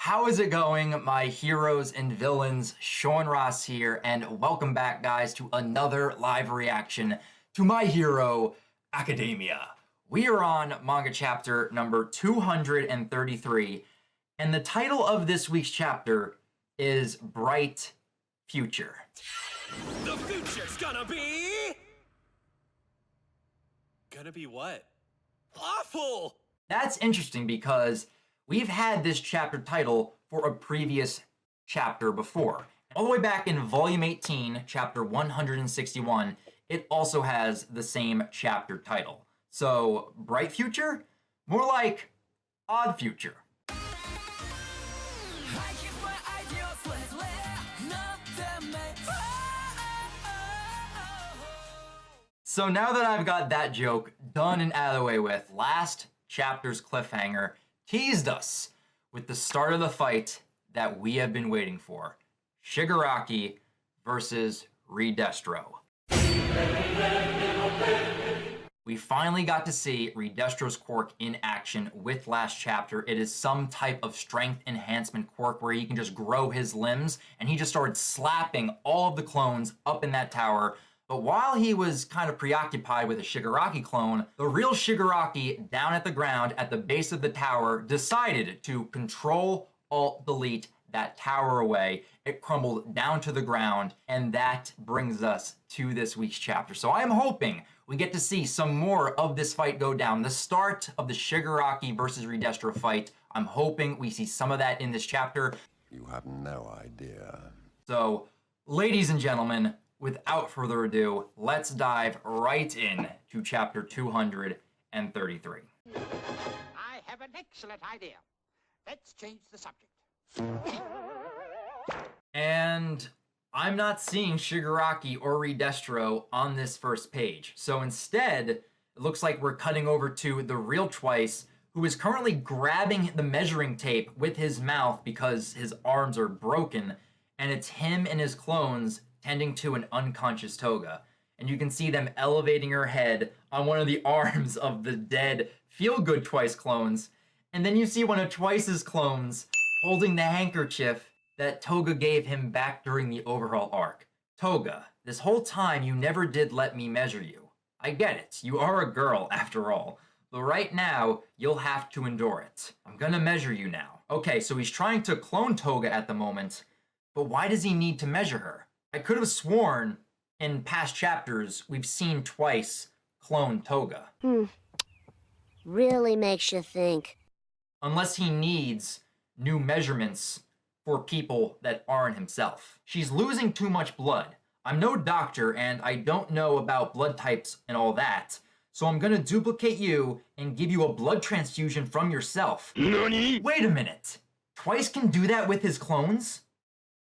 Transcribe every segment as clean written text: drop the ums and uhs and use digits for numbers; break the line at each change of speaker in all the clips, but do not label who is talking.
How is it going, my heroes and villains? Sean Ross here, and welcome back, guys, to another live reaction to My Hero Academia. We are on manga chapter number 233, and the title of this week's chapter is Bright Future.
The future's gonna be... Gonna be what? Awful!
That's interesting because we've had this chapter title for a previous chapter before. All the way back in volume 18, chapter 161, it also has the same chapter title. So, Bright Future? More like Odd Future. So now that I've got that joke done and out of the way with, last chapter's cliffhanger teased us with the start of the fight that we have been waiting for. Shigaraki versus Re-Destro. We finally got to see Re-Destro's quirk in action with last chapter. It is some type of strength enhancement quirk where he can just grow his limbs, and he just started slapping all of the clones up in that tower. But while he was kind of preoccupied with a Shigaraki clone, the real Shigaraki down at the ground at the base of the tower decided to Control-Alt-Delete that tower away. It crumbled down to the ground, and that brings us to this week's chapter. So I'm hoping we get to see some more of this fight go down. The start of the Shigaraki versus Re-Destro fight, I'm hoping we see some of that in this chapter.
You have no idea.
So, ladies and gentlemen, without further ado, let's dive right in to chapter 233.
I have an excellent idea. Let's change the subject.
And I'm not seeing Shigaraki or Re-Destro on this first page. So instead, it looks like we're cutting over to the real Twice, who is currently grabbing the measuring tape with his mouth because his arms are broken. And it's him and his clones tending to an unconscious Toga. And you can see them elevating her head on one of the arms of the dead Feel Good Twice clones. And then you see one of Twice's clones holding the handkerchief that Toga gave him back during the overhaul arc. Toga, this whole time you never did let me measure you. I get it, you are a girl after all. But right now, you'll have to endure it. I'm gonna measure you now. Okay, so he's trying to clone Toga at the moment, but why does he need to measure her? I could have sworn in past chapters we've seen Twice clone Toga.
Really makes you think.
Unless he needs new measurements for people that aren't himself. She's losing too much blood. I'm no doctor and I don't know about blood types and all that, so I'm gonna duplicate you and give you a blood transfusion from yourself.
Nani?
Wait a minute. Twice can do that with his clones?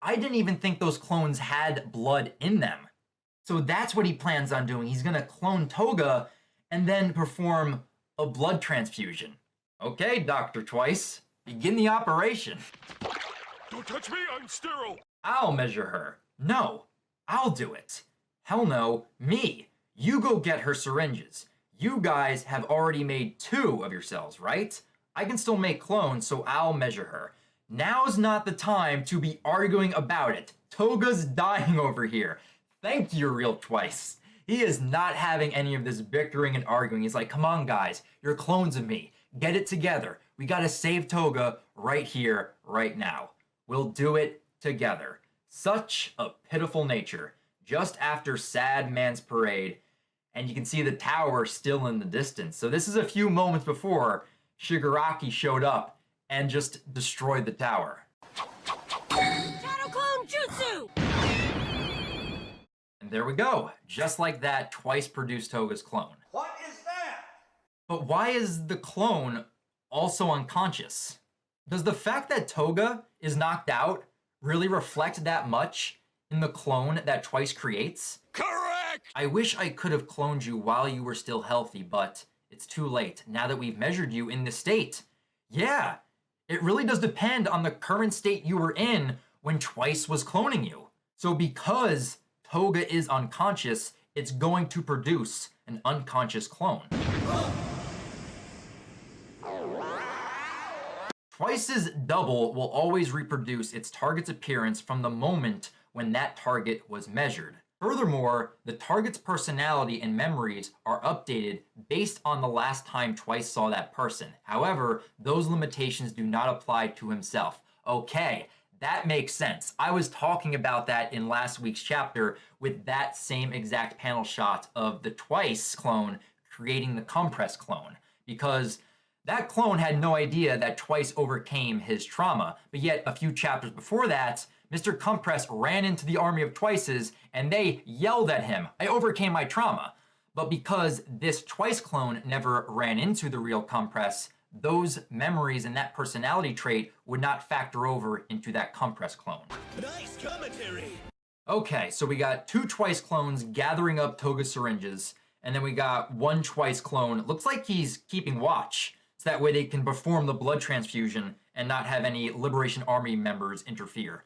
I didn't even think those clones had blood in them. So that's what he plans on doing. He's gonna clone Toga and then perform a blood transfusion. Okay, Dr. Twice, begin the operation.
Don't touch me, I'm sterile.
I'll measure her. No, I'll do it. Hell no, me. You go get her syringes. You guys have already made 2 of yourselves, right? I can still make clones, so I'll measure her. Now's not the time to be arguing about it. Toga's dying over here. Thank you, real Twice. He is not having any of this bickering and arguing. He's like, come on, guys. You're clones of me. Get it together. We gotta save Toga right here, right now. We'll do it together. Such a pitiful nature. Just after Sad Man's Parade, and you can see the tower still in the distance. So this is a few moments before Shigaraki showed up and just destroyed the tower.
Shadow Clone Jutsu!
And there we go. Just like that, Twice produced Toga's clone.
What is that?
But why is the clone also unconscious? Does the fact that Toga is knocked out really reflect that much in the clone that Twice creates?
Correct!
I wish I could have cloned you while you were still healthy, but it's too late now that we've measured you in this state. Yeah, it really does depend on the current state you were in when Twice was cloning you. So because Toga is unconscious, it's going to produce an unconscious clone. Twice's double will always reproduce its target's appearance from the moment when that target was measured. Furthermore, the target's personality and memories are updated based on the last time Twice saw that person. However, those limitations do not apply to himself. Okay, that makes sense. I was talking about that in last week's chapter with that same exact panel shot of the Twice clone creating the compress clone, because that clone had no idea that Twice overcame his trauma, but yet a few chapters before that, Mr. Compress ran into the army of Twices and they yelled at him, "I overcame my trauma." But because this Twice clone never ran into the real Compress, those memories and that personality trait would not factor over into that Compress clone.
Nice commentary.
Okay, so we got 2 Twice clones gathering up Toga syringes, and then we got 1 Twice clone. Looks like he's keeping watch, so that way they can perform the blood transfusion and not have any Liberation Army members interfere.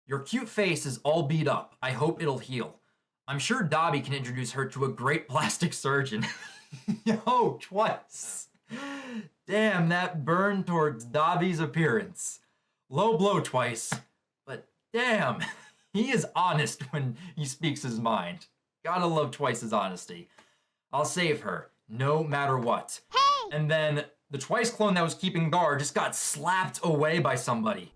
Your cute face is all beat up. I hope it'll heal. I'm sure Dobby can introduce her to a great plastic surgeon. Yo, Twice. Damn, that burn towards Dobby's appearance. Low blow, Twice. But damn, he is honest when he speaks his mind. Gotta love Twice's honesty. I'll save her, no matter what.
Hey!
And then the Twice clone that was keeping guard just got slapped away by somebody.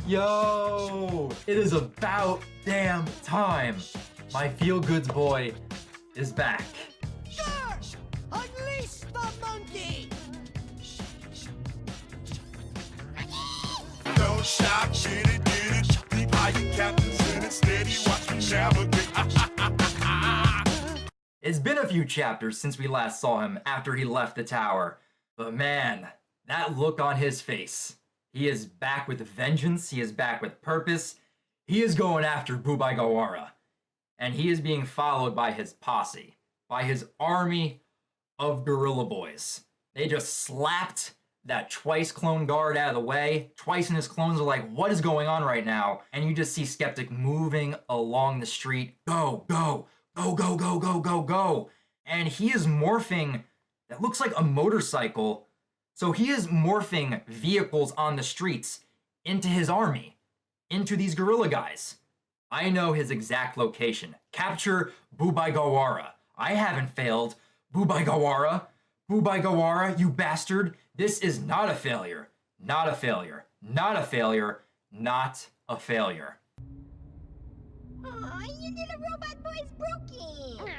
Yo, it is about damn time. My Feel Goods boy is back.
George! Unleash the monkey!
No shot, get it. Deep high, you captains in it. Steady, watch me navigate.
It's been a few chapters since we last saw him after he left the tower. But man, that look on his face. He is back with vengeance. He is back with purpose. He is going after Bubai-Gawara. And he is being followed by his posse, by his army of gorilla boys. They just slapped that Twice clone guard out of the way. Twice and his clones are like, what is going on right now? And you just see Skeptic moving along the street. Go, go, go, go, go, go, go, go. And he is morphing, that looks like a motorcycle. So he is morphing vehicles on the streets into his army, into these gorilla guys. I know his exact location. Capture Bubai-Gawara. I haven't failed. Bubai-Gawara? Bubai-Gawara, you bastard. This is not a failure. Not a failure. Not a failure. Not a failure.
Aw, your little robot boy's broken.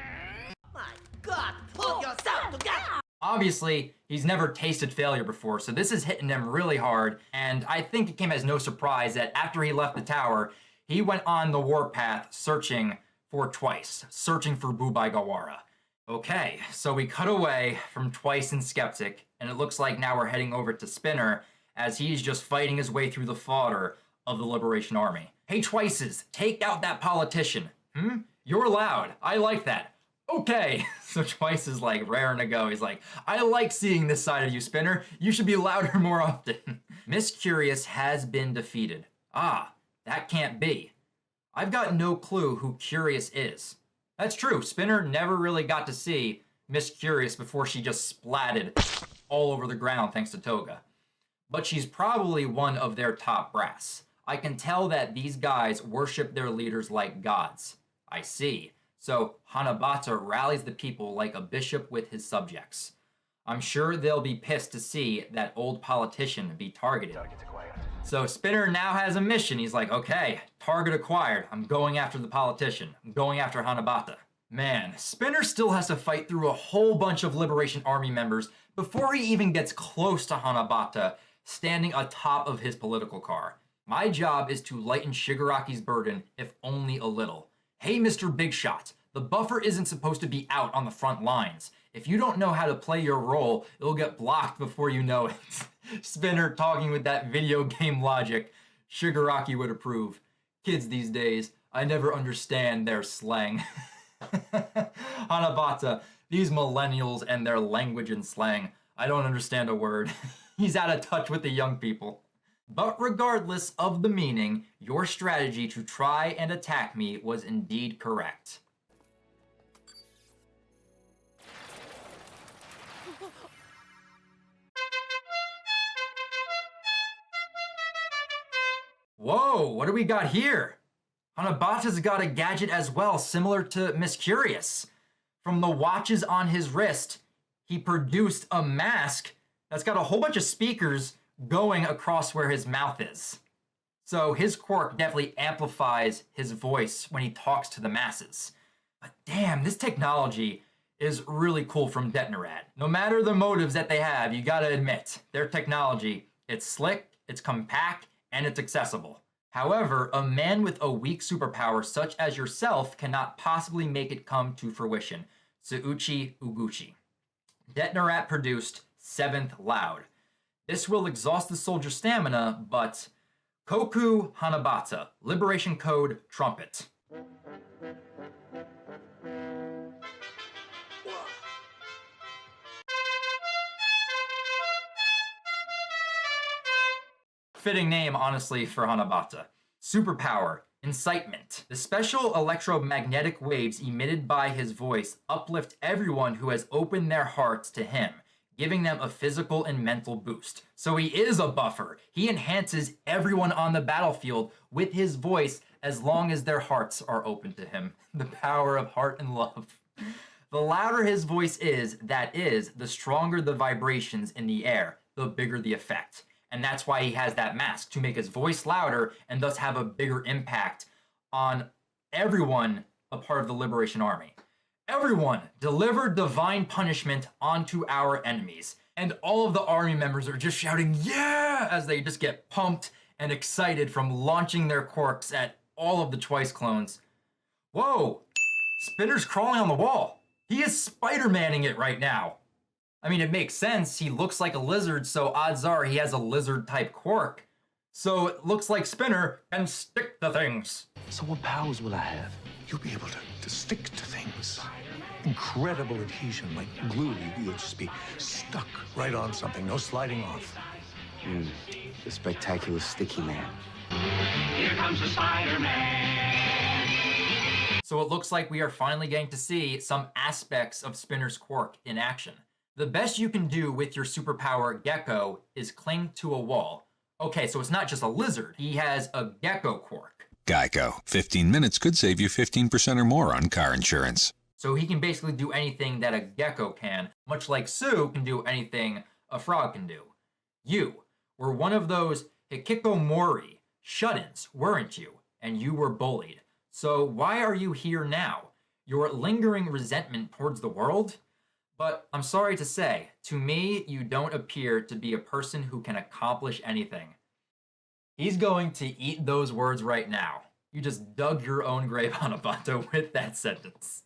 My God, pull yourself together!
Obviously, he's never tasted failure before, so this is hitting him really hard, and I think it came as no surprise that after he left the tower, he went on the warpath searching for Twice, searching for Bubai-Gawara. Okay, so we cut away from Twice and Skeptic, and it looks like now we're heading over to Spinner as he's just fighting his way through the fodder of the Liberation Army. Hey, Twices, take out that politician. You're loud. I like that. Okay, so Twice is like raring to go. He's like, I like seeing this side of you, Spinner. You should be louder more often. Miss Curious has been defeated. Ah, that can't be. I've got no clue who Curious is. That's true, Spinner never really got to see Miss Curious before she just splatted all over the ground thanks to Toga. But she's probably one of their top brass. I can tell that these guys worship their leaders like gods. I see. So Hanabata rallies the people like a bishop with his subjects. I'm sure they'll be pissed to see that old politician be targeted. So Spinner now has a mission. He's like, okay, target acquired. I'm going after the politician. I'm going after Hanabata. Man, Spinner still has to fight through a whole bunch of Liberation Army members before he even gets close to Hanabata, standing atop of his political car. My job is to lighten Shigaraki's burden, if only a little. Hey, Mr. Big Shot, the buffer isn't supposed to be out on the front lines. If you don't know how to play your role, it'll get blocked before you know it. Spinner talking with that video game logic. Shigaraki would approve. Kids these days, I never understand their slang. Hanabata, these millennials and their language and slang. I don't understand a word. He's out of touch with the young people. But regardless of the meaning, your strategy to try and attack me was indeed correct. Whoa, what do we got here? Hanabata's got a gadget as well, similar to Miss Curious. From the watches on his wrist, he produced a mask that's got a whole bunch of speakers going across where his mouth is. So his quirk definitely amplifies his voice when he talks to the masses. But damn, this technology is really cool from Detnerat. No matter the motives that they have, you gotta admit, their technology, it's slick, it's compact, and it's accessible. However, a man with a weak superpower such as yourself cannot possibly make it come to fruition. Suuchi Uguchi. Detnerat produced 7th Loud. This will exhaust the soldier's stamina, but Koku Hanabata, Liberation Code Trumpet. Fitting name, honestly, for Hanabata. Superpower, incitement. The special electromagnetic waves emitted by his voice uplift everyone who has opened their hearts to him, giving them a physical and mental boost. So he is a buffer. He enhances everyone on the battlefield with his voice as long as their hearts are open to him. The power of heart and love. The louder his voice is, that is, the stronger the vibrations in the air, the bigger the effect. And that's why he has that mask, to make his voice louder and thus have a bigger impact on everyone a part of the Liberation Army. Everyone, deliver divine punishment onto our enemies. And all of the army members are just shouting, yeah, as they just get pumped and excited from launching their quirks at all of the Twice clones. Whoa, Spinner's crawling on the wall. He is Spider-Manning it right now. I mean, it makes sense. He looks like a lizard, so odds are he has a lizard-type quirk. So it looks like Spinner can stick to things.
So what powers will I have?
You'll be able to stick to things. Incredible adhesion, like glue. You'll just be stuck right on something, no sliding off.
The spectacular sticky man.
Here comes the Spider-Man.
So it looks like we are finally getting to see some aspects of Spinner's quirk in action. The best you can do with your superpower Gecko is cling to a wall. Okay, so it's not just a lizard. He has a gecko quirk.
Geico. 15 minutes could save you 15% or more on car insurance.
So he can basically do anything that a gecko can, much like Sue can do anything a frog can do. You were one of those hikikomori shut-ins, weren't you? And you were bullied. So why are you here now? Your lingering resentment towards the world? But I'm sorry to say, to me, you don't appear to be a person who can accomplish anything. He's going to eat those words right now. You just dug your own grave, Hanabata, with that sentence.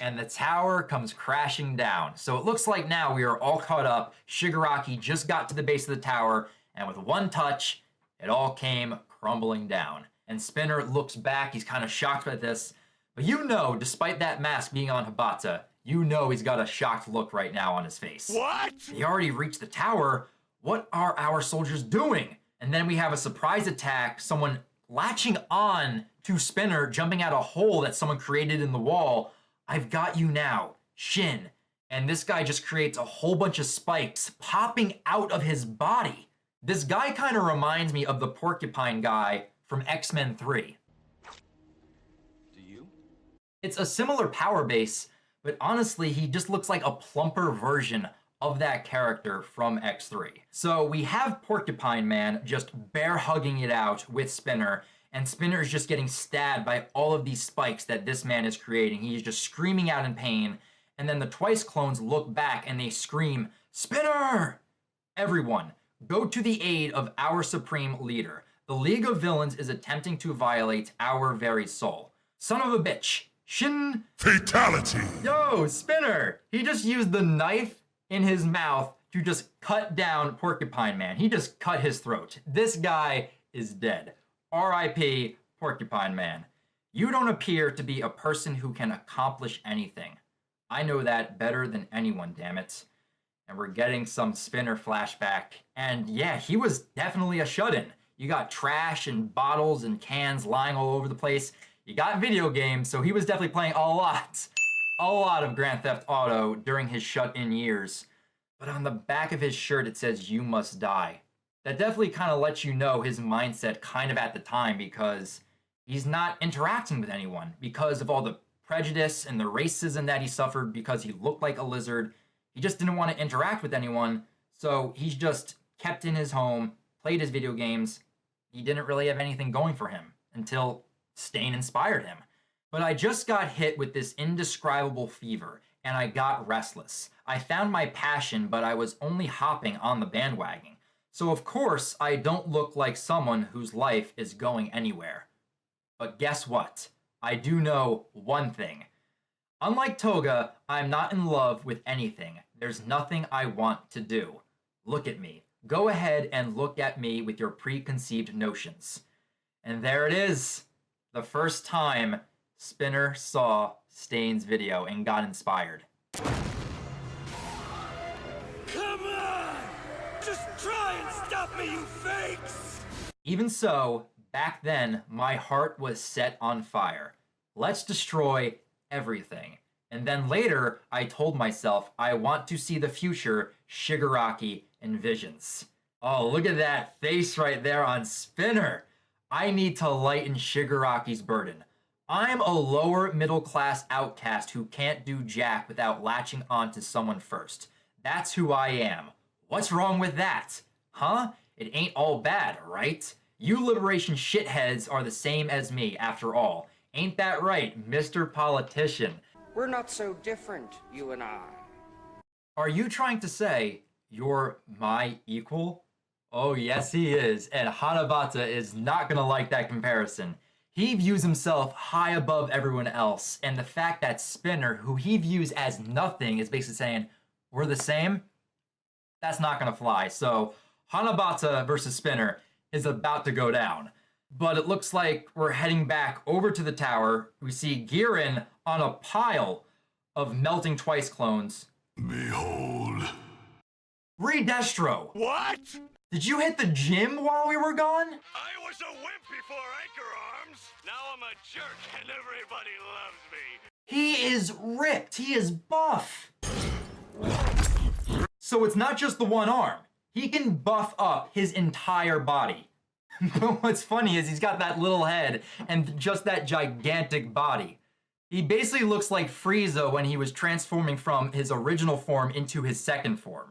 And the tower comes crashing down. So it looks like now we are all caught up. Shigaraki just got to the base of the tower, and with one touch, it all came crumbling down. And Spinner looks back, he's kind of shocked by this. But you know, despite that mask being on Hanabata, you know he's got a shocked look right now on his face.
What?
He already reached the tower. What are our soldiers doing? And then we have a surprise attack, someone latching on to Spinner, jumping out a hole that someone created in the wall. I've got you now, Shin. And this guy just creates a whole bunch of spikes popping out of his body. This guy kind of reminds me of the porcupine guy from X-Men 3.
Do you?
It's a similar power base, but honestly, he just looks like a plumper version of that character from X3. So we have Porcupine Man just bear hugging it out with Spinner, and Spinner is just getting stabbed by all of these spikes that this man is creating. He's just screaming out in pain, and then the Twice clones look back and they scream, Spinner! Everyone, go to the aid of our supreme leader. The League of Villains is attempting to violate our very soul. Son of a bitch. Shin.
Fatality!
Yo, Spinner! He just used the knife in his mouth to just cut down Porcupine Man. He just cut his throat. This guy is dead. R.I.P. Porcupine Man. You don't appear to be a person who can accomplish anything. I know that better than anyone, damn it. And we're getting some Spinner flashback. And yeah, he was definitely a shut-in. You got trash and bottles and cans lying all over the place. You got video games, so he was definitely playing a lot of Grand Theft Auto during his shut-in years. But on the back of his shirt, it says, "You must die." That definitely kind of lets you know his mindset kind of at the time, because he's not interacting with anyone because of all the prejudice and the racism that he suffered because he looked like a lizard. He just didn't want to interact with anyone, so he's just kept in his home, played his video games. He didn't really have anything going for him until Stain inspired him. But I just got hit with this indescribable fever, and I got restless. I found my passion, but I was only hopping on the bandwagon. So of course, I don't look like someone whose life is going anywhere. But guess what? I do know one thing. Unlike Toga, I'm not in love with anything. There's nothing I want to do. Look at me. Go ahead and look at me with your preconceived notions. And there it is. The first time Spinner saw Stain's video and got inspired.
Come on! Just try and stop me, you fakes!
Even so, back then, my heart was set on fire. Let's destroy everything. And then later, I told myself I want to see the future Shigaraki envisions. Oh, look at that face right there on Spinner. I need to lighten Shigaraki's burden. I'm a lower middle class outcast who can't do jack without latching onto someone first. That's who I am. What's wrong with that? Huh? It ain't all bad, right? You liberation shitheads are the same as me, after all. Ain't that right, Mr. Politician?
We're not so different, you and I.
Are you trying to say you're my equal? Oh, yes, he is. And Hanabata is not gonna like that comparison. He views himself high above everyone else, and the fact that Spinner, who he views as nothing, is basically saying, we're the same, that's not gonna fly. So Hanabata versus Spinner is about to go down. But it looks like we're heading back over to the tower. We see Girin on a pile of melting twice clones.
Behold.
Re-Destro!
What?
Did you hit the gym while we were gone?
I was a wimp before Anchor Arms. Now I'm a jerk and everybody loves me.
He is ripped. He is buff. So it's not just the one arm. He can buff up his entire body. But what's funny is he's got that little head and just that gigantic body. He basically looks like Frieza when he was transforming from his original form into his second form.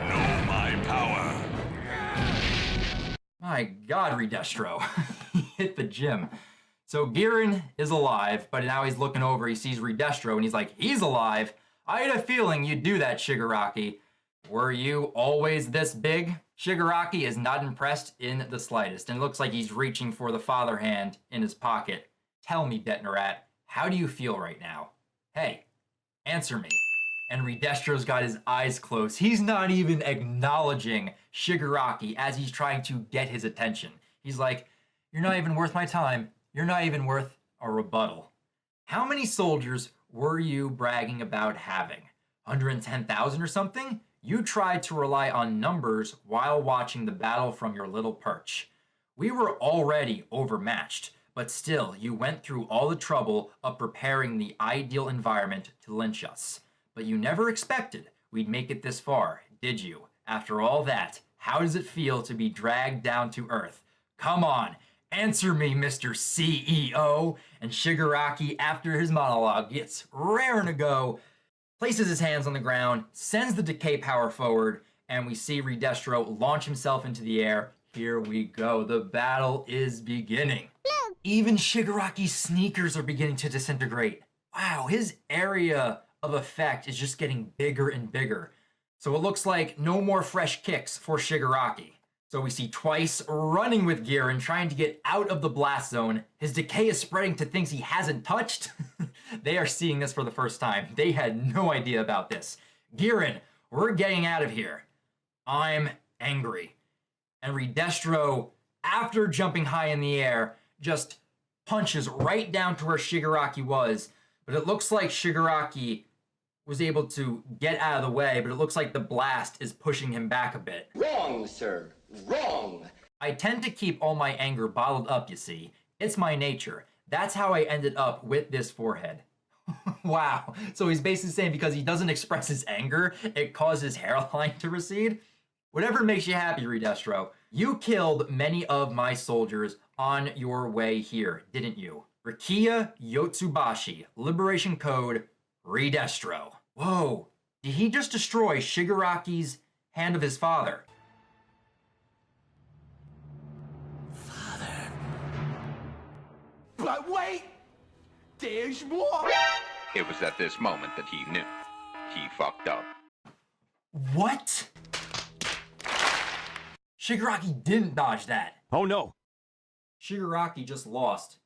Know my power.
My God, Re-Destro. He hit the gym. So Girin is alive, but now he's looking over, he sees Re-Destro, and he's like, he's alive? I had a feeling you'd do that, Shigaraki. Were you always this big? Shigaraki is not impressed in the slightest, and it looks like he's reaching for the father hand in his pocket. Tell me, Detnerat, how do you feel right now? Hey, answer me. And Re-Destro's got his eyes closed. He's not even acknowledging Shigaraki as he's trying to get his attention. He's like, you're not even worth my time. You're not even worth a rebuttal. How many soldiers were you bragging about having? 110,000 or something? You tried to rely on numbers while watching the battle from your little perch. We were already overmatched, but still you went through all the trouble of preparing the ideal environment to lynch us. But you never expected we'd make it this far, did you? After all that, how does it feel to be dragged down to earth? Come on, answer me, Mr. CEO. And Shigaraki, after his monologue, gets raring to go, places his hands on the ground, sends the decay power forward, and we see Re-Destro launch himself into the air. Here we go. The battle is beginning. Even Shigaraki's sneakers are beginning to disintegrate. Wow, his area of effect is just getting bigger and bigger. So it looks like no more fresh kicks for Shigaraki. So we see Twice running with Girin, trying to get out of the blast zone. His decay is spreading to things he hasn't touched. They are seeing this for the first time. They had no idea about this. Girin, we're getting out of here. I'm angry. And Re-Destro, after jumping high in the air, just punches right down to where Shigaraki was. But it looks like Shigaraki was able to get out of the way, but it looks like the blast is pushing him back a bit.
Wrong, sir. Wrong.
I tend to keep all my anger bottled up, you see. It's my nature. That's how I ended up with this forehead. Wow. So he's basically saying because he doesn't express his anger, it causes his hairline to recede? Whatever makes you happy, Re-Destro. You killed many of my soldiers on your way here, didn't you? Rikiya Yotsubashi, Liberation Code, Re-Destro. Whoa. Did he just destroy Shigaraki's hand of his father?
But wait! There's more!
It was at this moment that he knew. He fucked up.
What? Shigaraki didn't dodge that.
Oh no.
Shigaraki just lost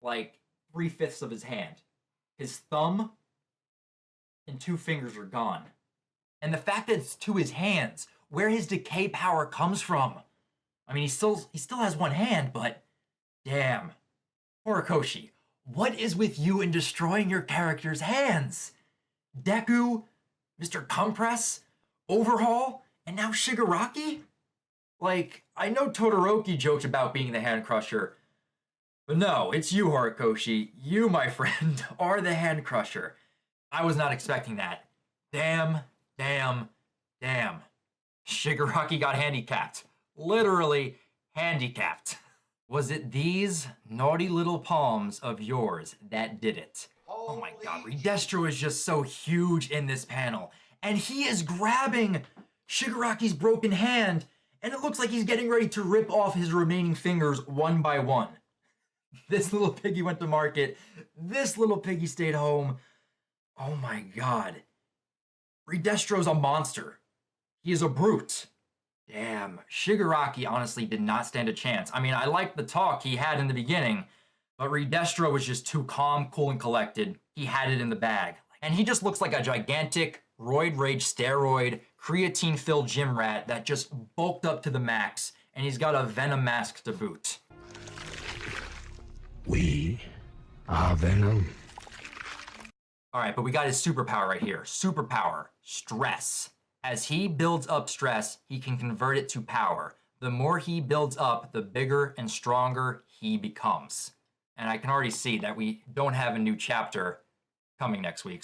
like 3/5 of his hand. His thumb and 2 fingers are gone. And the fact that it's to his hands, where his decay power comes from. I mean, he still has 1 hand, but damn. Horikoshi, what is with you in destroying your character's hands? Deku, Mr. Compress, Overhaul, and now Shigaraki? Like, I know Todoroki joked about being the hand crusher, but no, it's you, Horikoshi. You, my friend, are the hand crusher. I was not expecting that. Damn, damn, damn. Shigaraki got handicapped. Literally handicapped. Was it these naughty little palms of yours that did it? Oh my god, Re-Destro is just so huge in this panel. And he is grabbing Shigaraki's broken hand, and it looks like he's getting ready to rip off his remaining fingers one by one. This little piggy went to market. This little piggy stayed home. Oh my god. Re-Destro's a monster. He is a brute. Damn, Shigaraki honestly did not stand a chance. I mean, I liked the talk he had in the beginning, but Re-Destro was just too calm, cool, and collected. He had it in the bag. And he just looks like a gigantic, roid rage steroid, creatine-filled gym rat that just bulked up to the max, and he's got a venom mask to boot.
We are Venom.
Alright, but we got his superpower right here. Superpower, stress. As he builds up stress, he can convert it to power. The more he builds up, the bigger and stronger he becomes. And I can already see that we don't have a new chapter coming next week.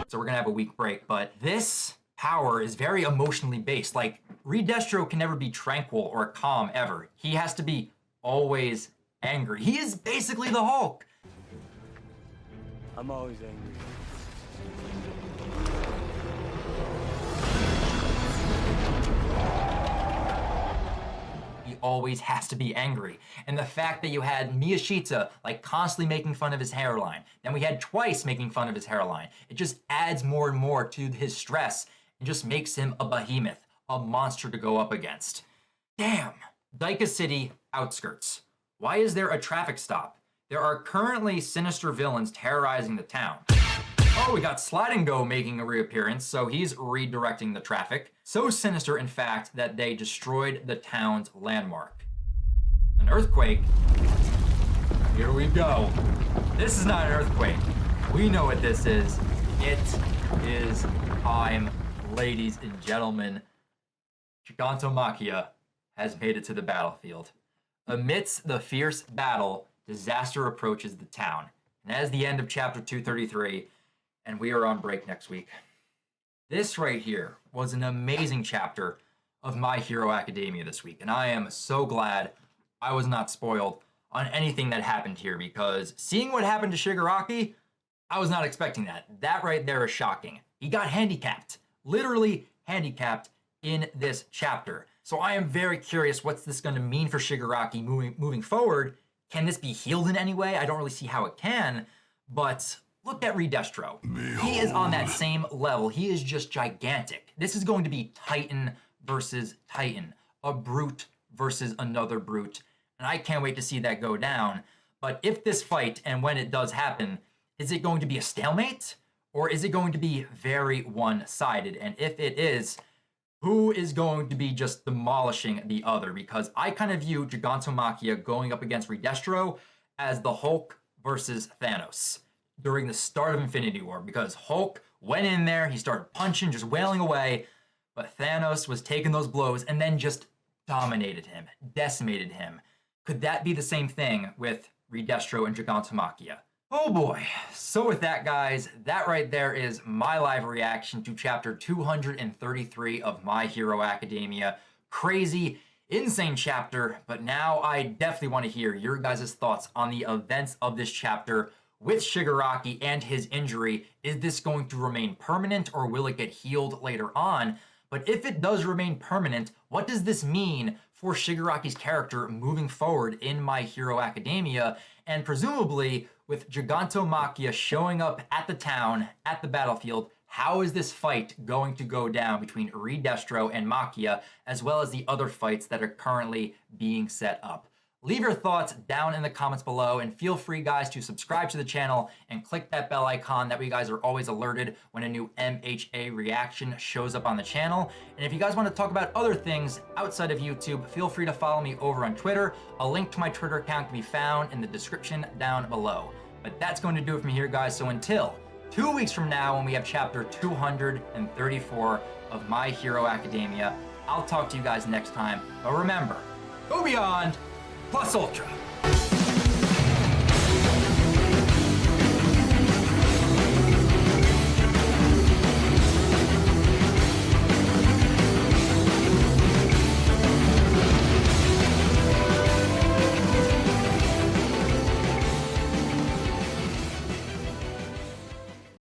So we're gonna have a week break, but this power is very emotionally based. Like, Re-Destro can never be tranquil or calm ever. He has to be always angry. He is basically the Hulk.
I'm always angry.
He always has to be angry. And the fact that you had Miyashita like constantly making fun of his hairline, then we had Twice making fun of his hairline, it just adds more and more to his stress and just makes him a behemoth, a monster to go up against. Damn. Daika City outskirts. Why is there a traffic stop? There are currently sinister villains terrorizing the town. Oh, we got Slide and Go making a reappearance, so he's redirecting the traffic. So sinister, in fact, that they destroyed the town's landmark. An earthquake? Here we go. This is not an earthquake. We know what this is. It is time, ladies and gentlemen. Gigantomachia has made it to the battlefield. Amidst the fierce battle, disaster approaches the town. And that is the end of chapter 233, and we are on break next week. This right here was an amazing chapter of My Hero Academia this week, and I am so glad I was not spoiled on anything that happened here, because seeing what happened to Shigaraki, I was not expecting that. That right there is shocking. He got handicapped, literally handicapped in this chapter. So I am very curious what's this going to mean for Shigaraki moving forward. Can this be healed in any way? I don't really see how it can, but look at Re-Destro. He is on that same level. He is just gigantic. This is going to be Titan versus Titan, a brute versus another brute, and I can't wait to see that go down. But if this fight, and when it does happen, is it going to be a stalemate, or is it going to be very one-sided? And if it is, who is going to be just demolishing the other? Because I kind of view Gigantomachia going up against Re-Destro as the Hulk versus Thanos during the start of Infinity War, because Hulk went in there, he started punching, just wailing away, but Thanos was taking those blows and then just dominated him, decimated him, Could that be the same thing with Re-Destro and Gigantomachia? Oh boy. So with that, guys, that right there is my live reaction to chapter 233 of My Hero Academia. Crazy, insane chapter, but now I definitely want to hear your guys' thoughts on the events of this chapter with Shigaraki and his injury. Is this going to remain permanent or will it get healed later on? But if it does remain permanent, what does this mean for Shigaraki's character moving forward in My Hero Academia? And presumably, with Gigantomachia showing up at the town, at the battlefield, how is this fight going to go down between Re-Destro and Machia, as well as the other fights that are currently being set up? Leave your thoughts down in the comments below, and feel free, guys, to subscribe to the channel and click that bell icon. That way you guys are always alerted when a new MHA reaction shows up on the channel. And if you guys want to talk about other things outside of YouTube, feel free to follow me over on Twitter. A link to my Twitter account can be found in the description down below. But that's going to do it from here, guys. So until 2 weeks from now, when we have chapter 234 of My Hero Academia, I'll talk to you guys next time. But remember, go beyond plus ultra.